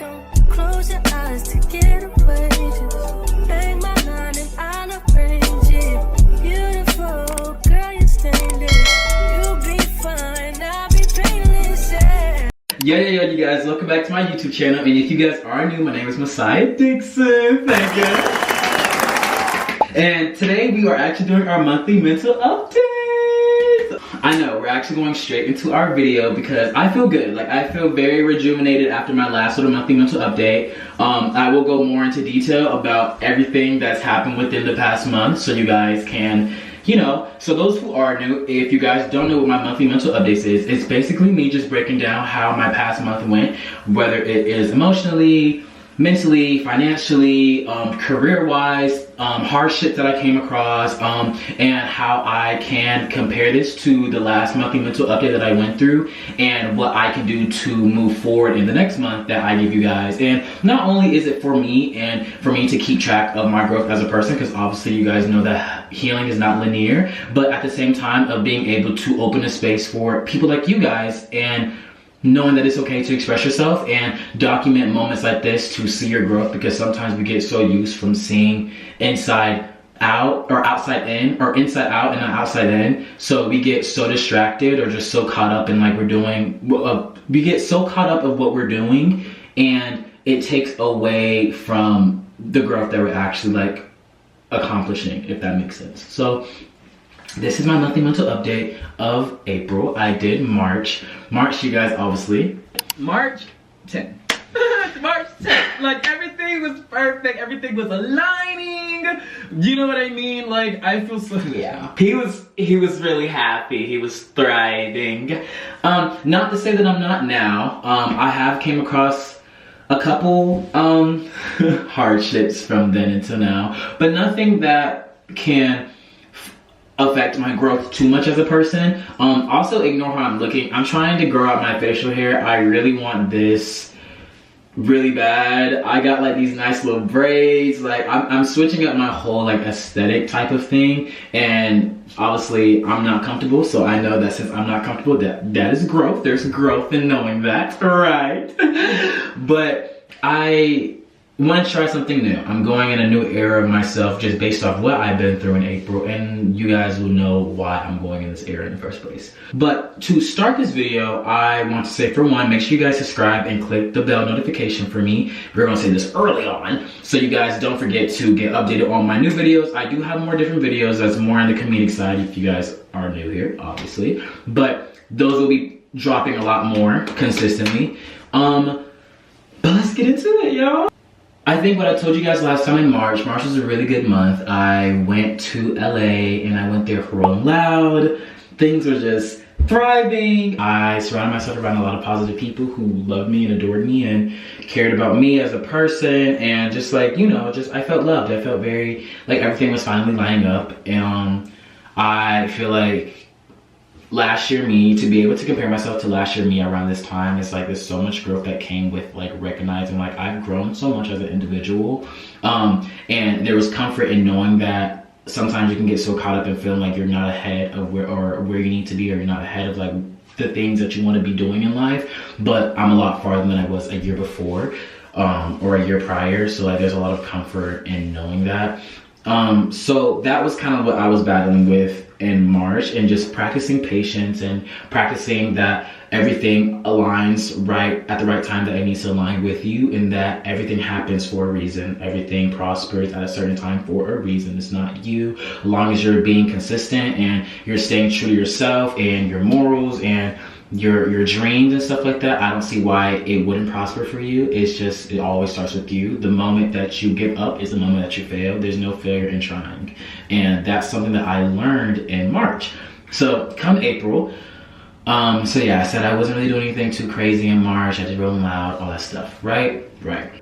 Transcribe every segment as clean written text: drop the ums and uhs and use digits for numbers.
Don't close your eyes to get away. Just bang my line and I'll arrange it. Beautiful girl, you're stainless. You'll be fine, I'll be painless. Yeah. Yo, you guys, welcome back to my YouTube channel. And if you guys are new, my name is Messiah Dixon. Thank you. And today we are actually doing our monthly mental update. I know, we're actually going straight into our video because I feel good. Like, I feel very rejuvenated after my last little monthly mental update. I will go more into detail about everything that's happened within the past month so you guys can, you know, so those who are new, if you guys don't know what my monthly mental updates is, it's basically me just breaking down how my past month went, whether it is emotionally, mentally, financially, career-wise, hardships that I came across, and how I can compare this to the last monthly mental update that I went through and what I can do to move forward in the next month that I give you guys. And not only is it for me and for me to keep track of my growth as a person, because obviously you guys know that healing is not linear, but at the same time of being able to open a space for people like you guys and knowing that it's okay to express yourself and document moments like this to see your growth, because sometimes we get so used from seeing inside out or outside in or inside out and not outside in. So we get so distracted or just so caught up in like we're doing, we get so caught up of what we're doing and it takes away from the growth that we're actually like accomplishing, if that makes sense. So this is my monthly mental update of April. I did March, you guys, obviously. March 10th. March 10th. Like, everything was perfect. Everything was aligning. You know what I mean? Like, I feel so, yeah. He was really happy. He was thriving. Not to say that I'm not now. I have came across a couple hardships from then until now, but nothing that can affect my growth too much as a person. Also ignore how I'm looking. I'm trying to grow out my facial hair. I really want this really bad. I got like these nice little braids. Like I'm switching up my whole like aesthetic type of thing, and obviously I'm not comfortable, so I know that since I'm not comfortable, that is growth. There's growth in knowing that, right? But I want to try something new. I'm going in a new era of myself just based off what I've been through in April, and you guys will know why I'm going in this era in the first place. But to start this video, I want to say, for one, make sure you guys subscribe and click the bell notification for me. We're going to say this early on, so you guys don't forget to get updated on my new videos. I do have more different videos that's more on the comedic side if you guys are new here, obviously. But those will be dropping a lot more consistently. But let's get into it, y'all. I think what I told you guys last time in March was a really good month. I went to LA and I went there for Rolling Loud. Things were just thriving. I surrounded myself around a lot of positive people who loved me and adored me and cared about me as a person, and just like, you know, just I felt loved. I felt very like everything was finally lining up, and I feel like last year me, to be able to compare myself to last year me around this time, it's like there's so much growth that came with like recognizing like I've grown so much as an individual, and there was comfort in knowing that sometimes you can get so caught up in feeling like you're not ahead of where you need to be, or you're not ahead of like the things that you want to be doing in life. But I'm a lot farther than I was a year before, or a year prior, so like there's a lot of comfort in knowing that. So that was kind of what I was battling with in March, and just practicing patience and practicing that everything aligns right at the right time that it needs to align with you, and that everything happens for a reason. Everything prospers at a certain time for a reason. It's not you. As long as you're being consistent and you're staying true to yourself and your morals and your dreams and stuff like that, I don't see why it wouldn't prosper for you. It's just, it always starts with you. The moment that you give up is the moment that you fail. There's no failure in trying, and that's something that I learned in March. So come April, so yeah, I said I wasn't really doing anything too crazy in March. I did Rolling Loud, all that stuff, right?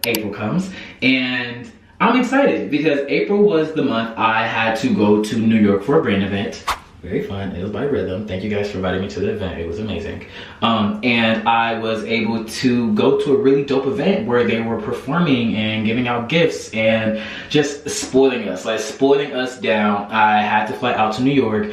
April comes, and I'm excited because April was the month I had to go to New York for a brand event. Very fun. It was by Rhythm. Thank you guys for inviting me to the event. It was amazing. And I was able to go to a really dope event where they were performing and giving out gifts and just spoiling us down. I had to fly out to New York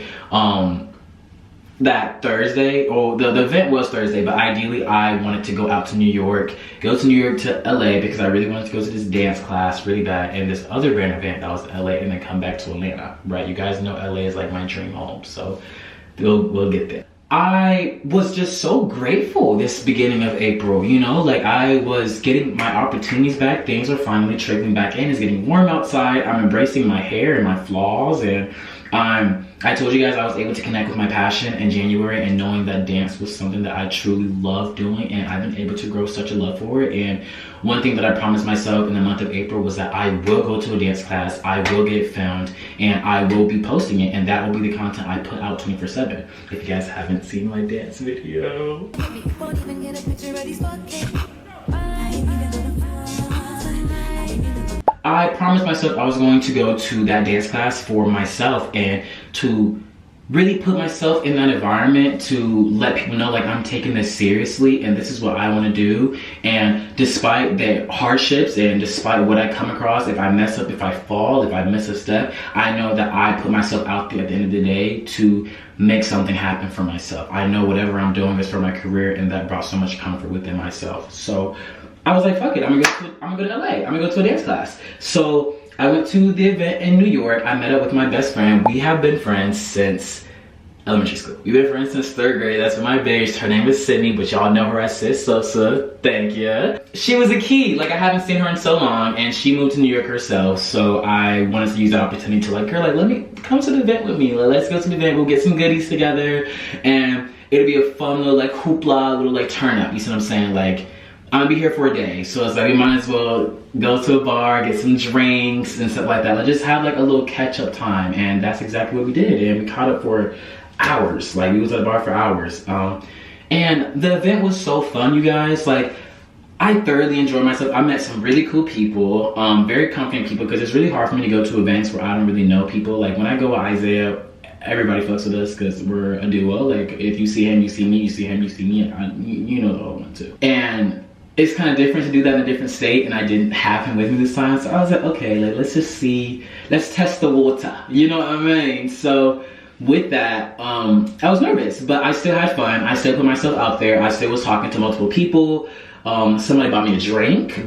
that Thursday, or the event was Thursday, but ideally I wanted to go out to New York, to LA, because I really wanted to go to this dance class really bad, and this other band event that was LA, and then come back to Atlanta, right? You guys know LA is like my dream home, so we'll get there. I was just so grateful this beginning of April, you know, like I was getting my opportunities back. Things are finally trickling back in. It's getting warm outside. I'm embracing my hair and my flaws, and I told you guys I was able to connect with my passion in January, and knowing that dance was something that I truly love doing, and I've been able to grow such a love for it. And one thing that I promised myself in the month of April was that I will go to a dance class, I will get it filmed, and I will be posting it, and that will be the content I put out 24/7. If you guys haven't seen my dance video, I promised myself I was going to go to that dance class for myself, and to really put myself in that environment, to let people know like I'm taking this seriously and this is what I want to do. And despite the hardships and despite what I come across, if I mess up, if I fall, if I miss a step, I know that I put myself out there at the end of the day to make something happen for myself. I know whatever I'm doing is for my career, and that brought so much comfort within myself. So I was like, fuck it, I'm gonna go to LA. I'm gonna go to a dance class. So I went to the event in New York. I met up with my best friend. We have been friends since elementary school. We've been friends since 3rd grade. That's my bitch. Her name is Sydney, but y'all know her as Sis Sosa. Thank you. She was a key. Like, I haven't seen her in so long, and she moved to New York herself. So I wanted to use that opportunity to like, girl, like, let me come to the event with me. Like, let's go to the event. We'll get some goodies together, and it'll be a fun little like hoopla, little like turn up. You see what I'm saying? Like, I'm gonna be here for a day, so it's like we might as well go to a bar, get some drinks and stuff like that. Let's just have like a little catch-up time, and that's exactly what we did. And we caught up for hours. Like, we was at the bar for hours. And the event was so fun, you guys. Like, I thoroughly enjoyed myself. I met some really cool people, very confident people, because it's really hard for me to go to events where I don't really know people. Like, when I go with Isaiah, everybody fucks with us because we're a duo. Like, if you see him, you see me, you see him, you see me, you know the whole one too. And it's kind of different to do that in a different state, and I didn't have him with me this time, so I was like, okay, like, let's just see, let's test the water, you know what I mean? So with that, I was nervous, but I still had fun. I still put myself out there. I still was talking to multiple people. Somebody bought me a drink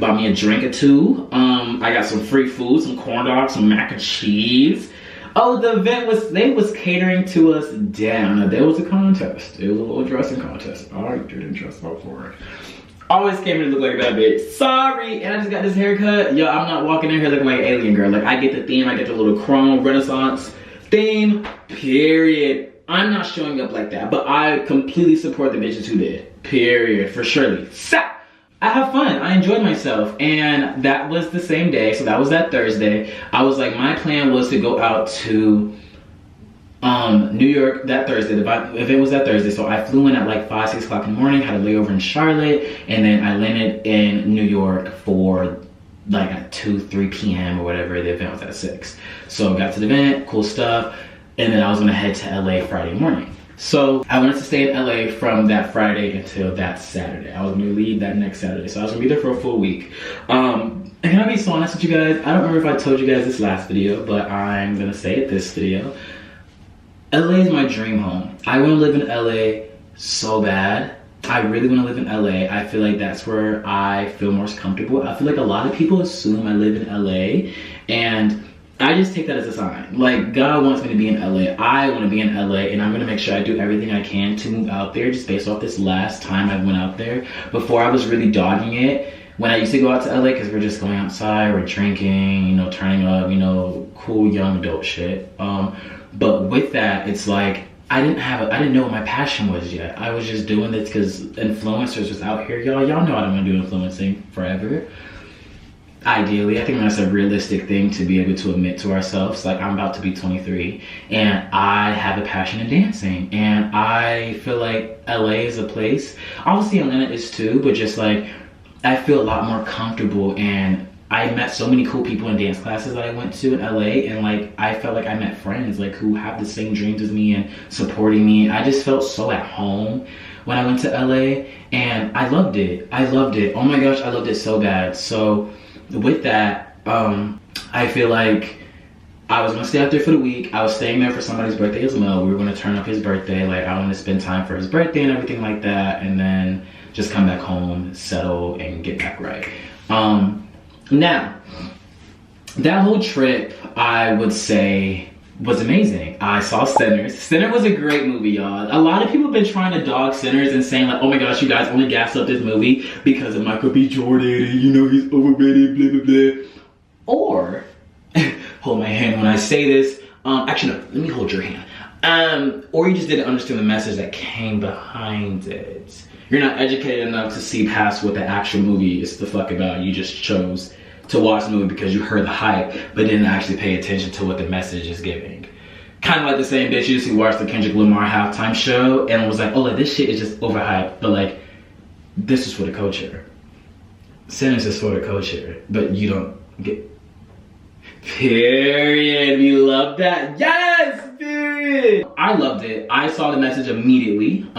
or two. I got some free food, some corn dogs, some mac and cheese. Oh, the event they was catering to us down. Now, there was a contest. It was a little dressing contest. I didn't dress up for it. Always came in to look like a bad bitch. Sorry, and I just got this haircut. Yo, I'm not walking in here looking like an alien girl. Like, I get the theme. I get the little chrome renaissance theme, period. I'm not showing up like that, but I completely support the bitches who did, period, for surely. I have fun. I enjoyed myself, and that was the same day. So that was that Thursday. I was like, my plan was to go out to New York that Thursday. The event was that Thursday, so I flew in at like 5, 6 o'clock in the morning, had a layover in Charlotte, and then I landed in New York for like at 2, 3 p.m. or whatever. The event was at 6. So I got to the event, cool stuff, and then I was gonna head to LA Friday morning. So I wanted to stay in LA from that Friday until that Saturday. I was gonna leave that next Saturday, so I was gonna be there for a full week. And can I be so honest with you guys? I don't remember if I told you guys this last video, but I'm gonna say it this video. LA is my dream home. I want to live in LA so bad. I really want to live in LA. I feel like that's where I feel most comfortable. I feel like a lot of people assume I live in LA, and I just take that as a sign. Like, God wants me to be in LA. I want to be in LA, and I'm going to make sure I do everything I can to move out there, just based off this last time I went out there. Before, I was really dogging it. When I used to go out to LA, because we're just going outside, we're drinking, you know, turning up, you know, cool young adult shit. But with that, it's like, I didn't know what my passion was yet. I was just doing this because influencers was out here. Y'all know I don't want to do influencing forever. Ideally, I think that's a realistic thing to be able to admit to ourselves. Like, I'm about to be 23, and I have a passion in dancing, and I feel like LA is a place. Obviously, Atlanta is too, but just like, I feel a lot more comfortable, and I met so many cool people in dance classes that I went to in LA, and like, I felt like I met friends like who have the same dreams as me and supporting me. I just felt so at home when I went to LA, and I loved it. I loved it. Oh my gosh, I loved it so bad. So with that, I feel like I was gonna stay out there for the week. I was staying there for somebody's birthday as well. We were gonna turn up his birthday. Like, I wanted to spend time for his birthday and everything like that, and then just come back home, settle, and get back right. Now, that whole trip, I would say, was amazing. I saw Sinners. Sinners was a great movie, y'all. A lot of people have been trying to dog Sinners and saying like, oh my gosh, you guys only gassed up this movie because of Michael B. Jordan and you know he's overrated, blah, blah, blah. Or, hold my hand when I say this. Actually, no, let me hold your hand. Or you just didn't understand the message that came behind it. You're not educated enough to see past what the actual movie is the fuck about. You just chose to watch the movie because you heard the hype, but didn't actually pay attention to what the message is giving. Kind of like the same bitches who watched the Kendrick Lamar halftime show and was like, oh, like, this shit is just overhyped, but like, this is for the culture. Sinners is for the culture, but you don't get. Period. We love that. Yes, period. I loved it. I saw the message immediately.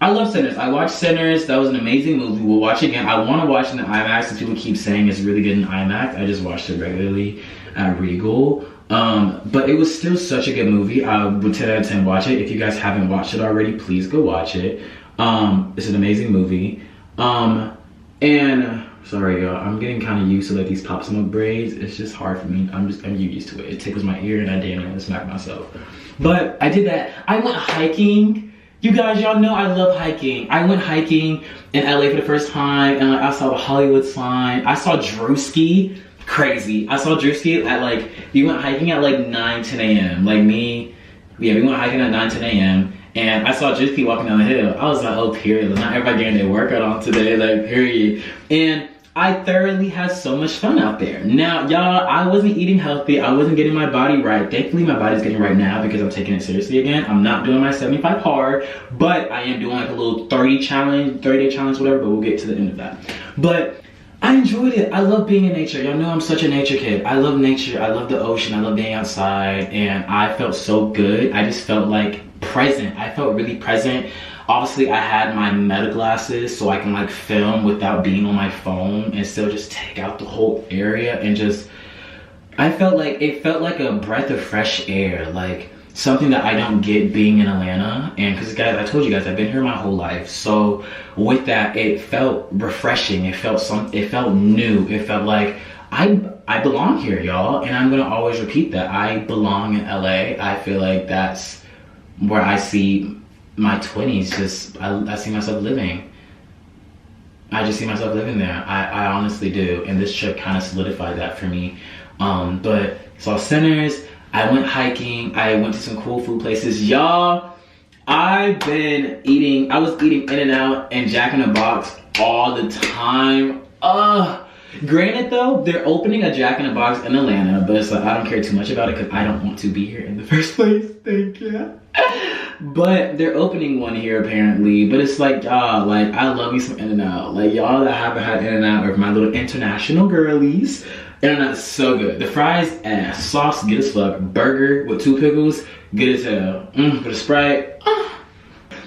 I love Sinners. I watched Sinners. That was an amazing movie. We'll watch it again. I want to watch it in IMAX, and people keep saying it's really good in IMAX. I just watched it regularly at Regal. But it was still such a good movie. I would 10 out of 10 watch it. If you guys haven't watched it already, please go watch it. It's an amazing movie. And sorry y'all, I'm getting kind of used to like these Pop Smoke braids. It's just hard for me. I'm used to it. It tickles my ear and I damn near smack myself. But I did that. I went hiking. You guys, y'all know I love hiking. I went hiking in LA for the first time and like I saw the Hollywood sign. I saw Drewski. Crazy. I saw Drewski at like, we went hiking at like 9, 10 a.m. Like me, yeah, we went hiking at 9, 10 a.m. And I saw Drewski walking down the hill. I was like, oh, period. Not everybody getting their workout on today, like, period. And I thoroughly had so much fun out there. Now, y'all, I wasn't eating healthy. I wasn't getting my body right. Thankfully, my body's getting right now because I'm taking it seriously again. I'm not doing my 75 hard, but I am doing like a little 30-day challenge, whatever, but we'll get to the end of that. But I enjoyed it. I love being in nature. Y'all know I'm such a nature kid. I love nature. I love the ocean. I love being outside. And I felt so good. I just felt like present. I felt really present. Obviously, I had my meta glasses so I can like film without being on my phone and still just take out the whole area and just, it felt like a breath of fresh air, like something that I don't get being in Atlanta. And because guys, I told you guys, I've been here my whole life. So with that, it felt refreshing. It felt new. It felt like I belong here, y'all. And I'm gonna always repeat that. I belong in LA. I feel like that's where I see my 20s, just I see myself living. I just see myself living there. I honestly do. And this trip kind of solidified that for me. But saw Sinners. I went hiking. I went to some cool food places. Y'all, I was eating In-N-Out and Jack in the Box all the time. Granted though, they're opening a Jack in the Box in Atlanta, but it's like, I don't care too much about it because I don't want to be here in the first place. Thank you. But they're opening one here apparently. But it's like, y'all, like, I love me some In-N-Out. Like, y'all that haven't had In-N-Out or my little international girlies, In-N-Out is so good. The fries, ass. Sauce, good as fuck. Burger with 2 pickles, good as hell. With a Sprite.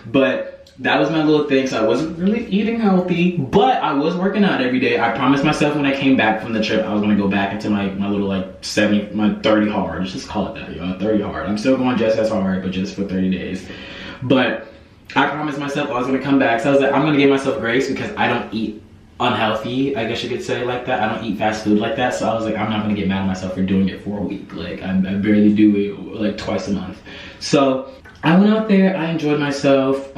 But that was my little thing, so I wasn't really eating healthy, but I was working out every day. I promised myself when I came back from the trip, I was gonna go back into my little like 30 hard. Let's just call it that, y'all, 30 hard. I'm still going just as hard, but just for 30 days. But I promised myself I was gonna come back, so I was like, I'm gonna give myself grace because I don't eat unhealthy, I guess you could say, like that. I don't eat fast food like that, so I was like, I'm not gonna get mad at myself for doing it for a week. Like, I barely do it like twice a month. So I went out there, I enjoyed myself.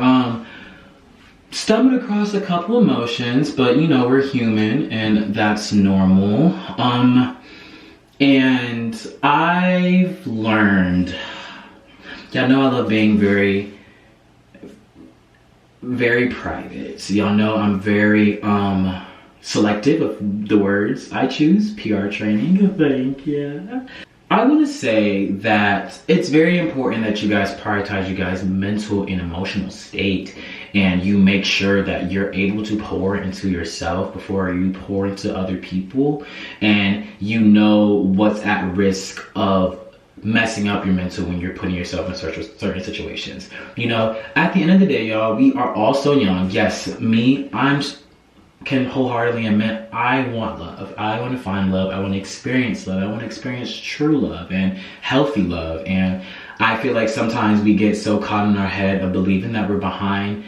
Stumbled across a couple emotions, but you know, we're human and that's normal. And I've learned, y'all know I love being very, very private. So y'all know I'm very selective of the words I choose. PR training, thank you. I want to say that it's very important that you guys prioritize you guys' mental and emotional state, and you make sure that you're able to pour into yourself before you pour into other people, and you know what's at risk of messing up your mental when you're putting yourself in certain situations. You know, at the end of the day, y'all, we are all so young. Yes, me, I'm can wholeheartedly admit I want love. I want to find love. I want to experience love. I want to experience true love and healthy love. And I feel like sometimes we get so caught in our head of believing that we're behind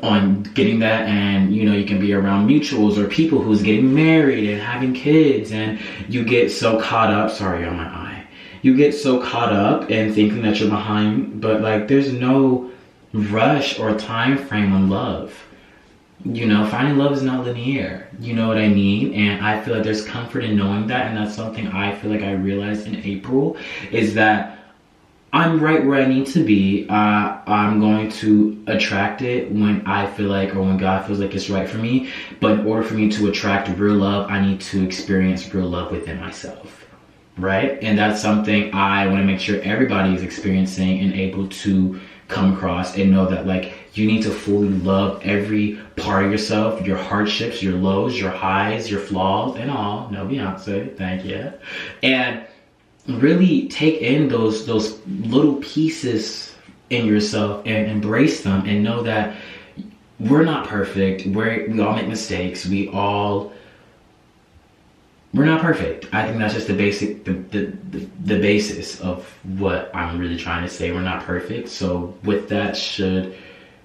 on getting that, and you know, you can be around mutuals or people who's getting married and having kids, and you get so caught up, sorry on my eye, you get so caught up in thinking that you're behind, but like there's no rush or time frame on love. You know, finding love is not linear, you know what I mean? And I feel like there's comfort in knowing that, and that's something I feel like I realized in April, is that I'm right where I need to be. I'm going to attract it when I feel like, or when God feels like it's right for me. But in order for me to attract real love, I need to experience real love within myself, right? And that's something I want to make sure everybody is experiencing and able to come across and know that, like, you need to fully love every part of yourself, your hardships, your lows, your highs, your flaws, and all. No Beyonce, thank you. And really take in those little pieces in yourself and embrace them, and know that we're not perfect. We all make mistakes. We're not perfect. I think that's just the basic, the basis of what I'm really trying to say. We're not perfect. So with that,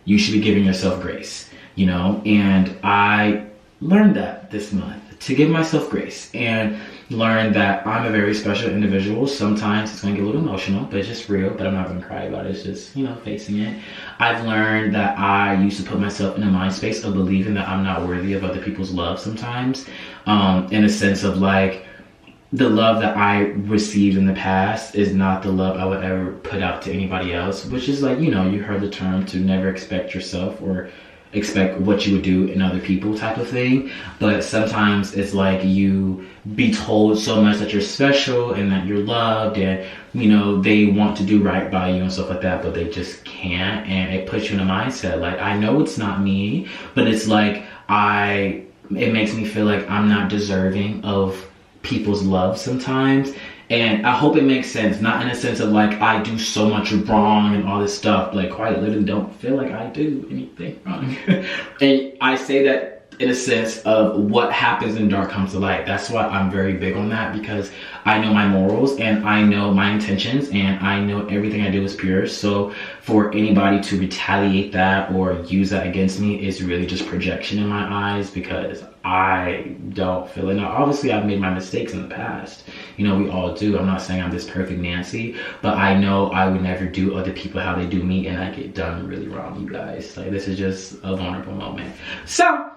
you should be giving yourself grace, you know? And I learned that this month, to give myself grace, and learn that I'm a very special individual. Sometimes it's gonna get a little emotional, but it's just real, but I'm not gonna cry about it. It's just, you know, facing it. I've learned that I used to put myself in a mind space of believing that I'm not worthy of other people's love sometimes, in a sense of like, the love that I received in the past is not the love I would ever put out to anybody else, which is like, you know, you heard the term to never expect yourself or expect what you would do in other people type of thing. But sometimes it's like you be told so much that you're special and that you're loved, and you know, they want to do right by you and stuff like that, but they just can't. And it puts you in a mindset like, I know it's not me, but it's like it makes me feel like I'm not deserving of people's love sometimes. And I hope it makes sense, not in a sense of like I do so much wrong and all this stuff, like quite literally don't feel like I do anything wrong. And I say that in a sense of what happens in dark comes to light. That's why I'm very big on that, because I know my morals and I know my intentions and I know everything I do is pure. So for anybody to retaliate that or use that against me is really just projection in my eyes, because I don't feel it. Now, obviously I've made my mistakes in the past. You know, we all do. I'm not saying I'm this perfect Nancy, but I know I would never do other people how they do me, and I get done really wrong, you guys. Like, this is just a vulnerable moment. So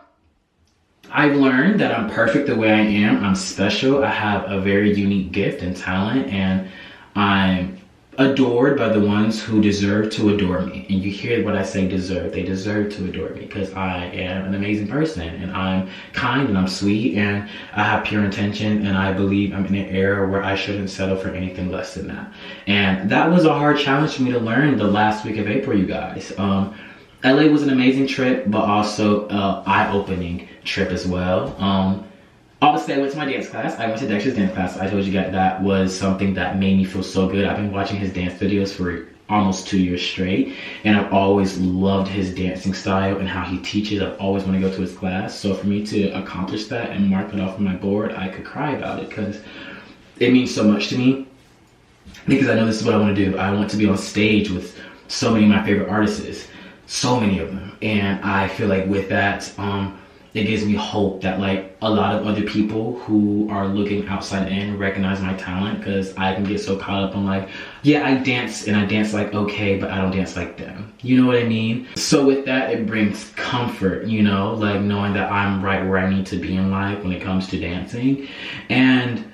I've learned that I'm perfect the way I am. I'm special. I have a very unique gift and talent, and I'm adored by the ones who deserve to adore me. And you hear what I say, deserve. They deserve to adore me, because I am an amazing person, and I'm kind, and I'm sweet, and I have pure intention, and I believe I'm in an era where I shouldn't settle for anything less than that. And that was a hard challenge for me to learn the last week of April, you guys. LA was an amazing trip, but also eye-opening trip as well. Obviously, I went to my dance class. I went to Dexter's dance class. I told you guys that was something that made me feel so good. I've been watching his dance videos for almost 2 years straight, and I've always loved his dancing style and how he teaches. I've always wanted to go to his class. So for me to accomplish that and mark it off on my board, I could cry about it, because it means so much to me, because I know this is what I want to do. I want to be on stage with so many of my favorite artists, so many of them. And I feel like with that, it gives me hope that like a lot of other people who are looking outside in recognize my talent, because I can get so caught up on like, yeah, I dance, and I dance like okay, but I don't dance like them. You know what I mean? So with that, it brings comfort, you know, like knowing that I'm right where I need to be in life when it comes to dancing. And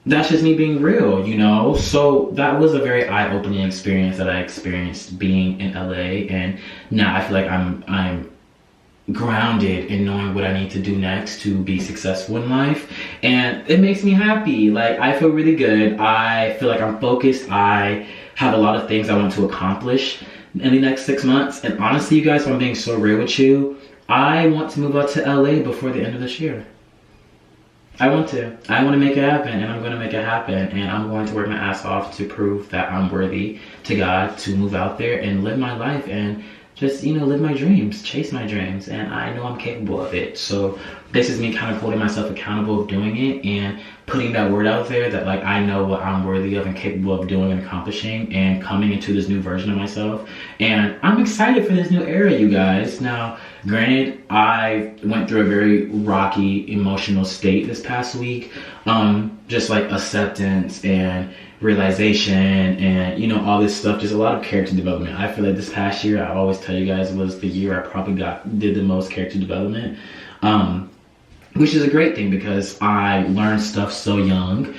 that's just me being real, you know? So that was a very eye-opening experience that I experienced being in LA. And now I feel like I'm grounded in knowing what I need to do next to be successful in life, and it makes me happy. Like, I feel really good. I feel like I'm focused. I have a lot of things I want to accomplish in the next 6 months, and honestly, you guys, if I'm being so real with you, I want to move out to LA before the end of this year. I want to make it happen, and I'm going to make it happen, and I'm going to work my ass off to prove that I'm worthy to God to move out there and live my life and just, you know, live my dreams, chase my dreams, and I know I'm capable of it. So this is me kind of holding myself accountable of doing it and putting that word out there that like I know what I'm worthy of and capable of doing and accomplishing and coming into this new version of myself. And I'm excited for this new era, you guys. Now, granted, I went through a very rocky emotional state this past week. Just like acceptance and realization and, you know, all this stuff, just a lot of character development. I feel like this past year, I always tell you guys, was the year I probably did the most character development, which is a great thing because I learned stuff so young,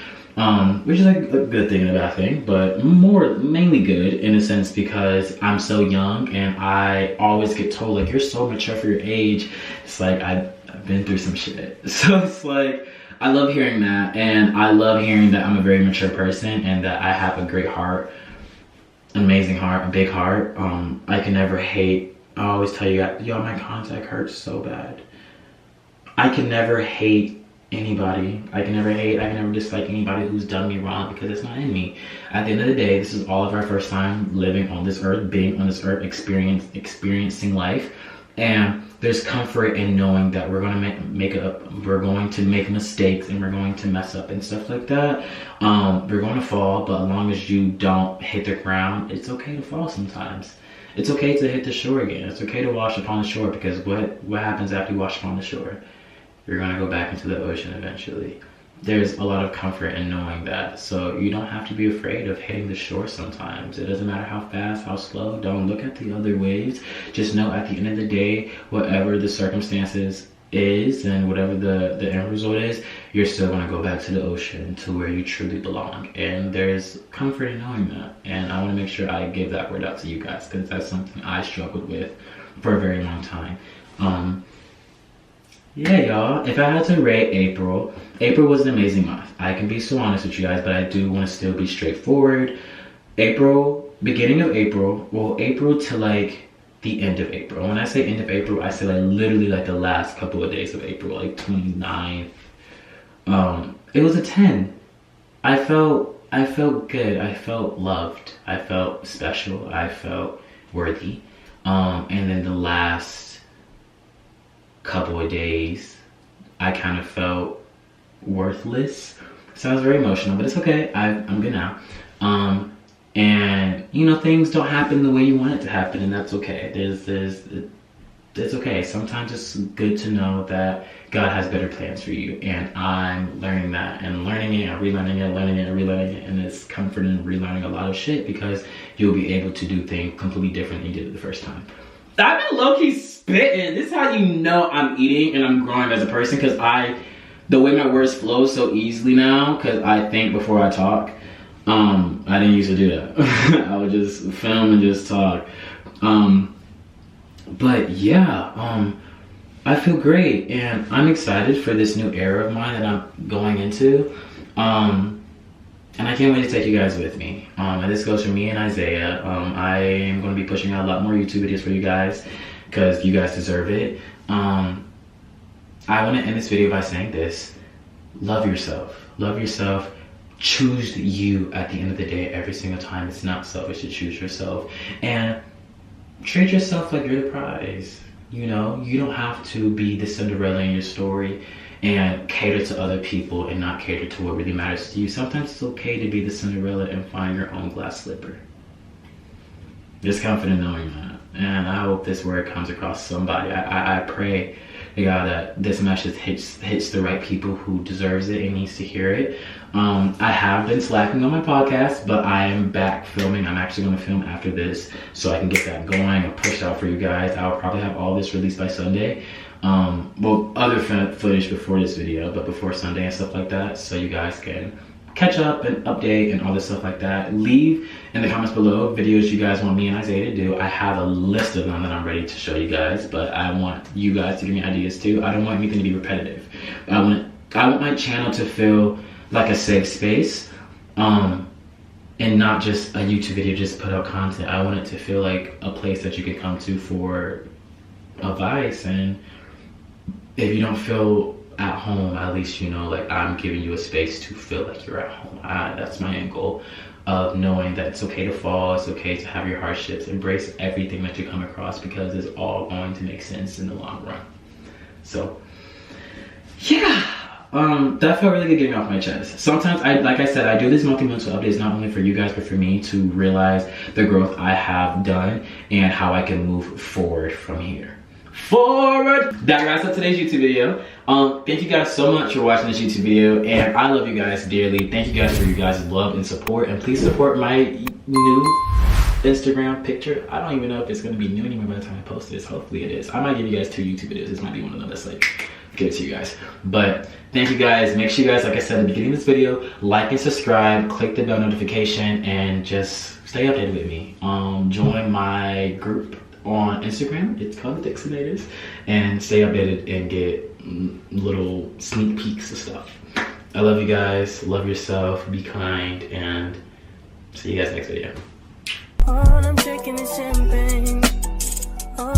which is like a good thing and a bad thing, but mainly good in a sense because I'm so young and I always get told like, you're so mature for your age. It's like, I've been through some shit. So it's like, I love hearing that, and I love hearing that I'm a very mature person and that I have a great heart, amazing heart, a big heart. I can never hate. I always tell you, y'all, my contact hurts so bad. I can never hate anybody. I can never dislike anybody who's done me wrong because it's not in me. At the end of the day, this is all of our first time living on this earth, being on this earth, experiencing life. And there's comfort in knowing that we're going to we're going to make mistakes and we're going to mess up and stuff like that. We're going to fall, but as long as you don't hit the ground, it's okay to fall sometimes. It's okay to hit the shore again. It's okay to wash upon the shore because what happens after you wash upon the shore? You're going to go back into the ocean eventually. There's a lot of comfort in knowing that. So you don't have to be afraid of hitting the shore sometimes. It doesn't matter how fast, how slow. Don't look at the other waves. Just know at the end of the day, whatever the circumstances is and whatever the end result is, you're still going to go back to the ocean to where you truly belong. And there's comfort in knowing that. And I want to make sure I give that word out to you guys because that's something I struggled with for a very long time. Yeah, y'all, if I had to rate April was an amazing month. I can be so honest with you guys, but I do want to still be straightforward. Beginning of April, well, April to like the end of April. When I say end of April, I say like literally like the last couple of days of April, like 29th. It was a 10. I felt good. I felt loved. I felt special. I felt worthy. And then the last couple of days I kind of felt worthless. Sounds very emotional, but it's okay. I'm good now. And you know, things don't happen the way you want it to happen, and that's okay. It's okay. Sometimes it's good to know that God has better plans for you, and I'm learning that and learning it and relearning it, learning it and relearning it, and it's comforting and relearning a lot of shit because you'll be able to do things completely different than you did it the first time. I've been low-key spitting. This is how you know I'm eating and I'm growing as a person because the way my words flow so easily now because I think before I talk. I didn't used to do that. I would just film and just talk. But yeah, I feel great and I'm excited for this new era of mine that I'm going into. And I can't wait to take you guys with me. And this goes for me and Isaiah. I am going to be pushing out a lot more YouTube videos for you guys because you guys deserve it. I want to end this video by saying this. Love yourself. Love yourself. Choose you at the end of the day every single time. It's not selfish to choose yourself. And treat yourself like you're the prize. You know, you don't have to be the Cinderella in your story and cater to other people and not cater to what really matters to you. Sometimes it's okay to be the Cinderella and find your own glass slipper. Just confident knowing that. And I hope this word comes across somebody. I pray to God that this message hits the right people who deserves it and needs to hear it. I have been slacking on my podcast, but I am back filming. I'm actually going to film after this so I can get that going and pushed out for you guys. I'll probably have all this released by Sunday. Well, other footage before this video, but before Sunday and stuff like that, so you guys can catch up and update and all this stuff like that. Leave in the comments below videos you guys want me and Isaiah to do. I have a list of them that I'm ready to show you guys, but I want you guys to give me ideas too. I don't want anything to be repetitive. I want my channel to feel like a safe space, and not just a YouTube video just put out content. I want it to feel like a place that you can come to for advice, and if you don't feel at home, at least you know, like, I'm giving you a space to feel like you're at home. That's my end goal, of knowing that it's okay to fall, it's okay to have your hardships, embrace everything that you come across, because it's all going to make sense in the long run. So yeah, that felt really good getting off my chest. Sometimes, like I said, I do these monthly mental updates not only for you guys, but for me to realize the growth I have done and how I can move forward from here. Forward! That wraps up today's YouTube video. Thank you guys so much for watching this YouTube video, and I love you guys dearly. Thank you guys for your guys' love and support, and please support my new Instagram picture. I don't even know if it's gonna be new anymore by the time I post this. Hopefully it is. I might give you guys 2 YouTube videos. This might be one of them that's like, give it to you guys. But thank you guys. Make sure you guys, like I said at the beginning of this video, like and subscribe, click the bell notification, and just stay updated with me. Join my group on Instagram. It's called the Dixonators, and stay updated and get little sneak peeks of stuff. I love you guys. Love yourself. Be kind, and see you guys next video. All I'm drinking is champagne. Oh,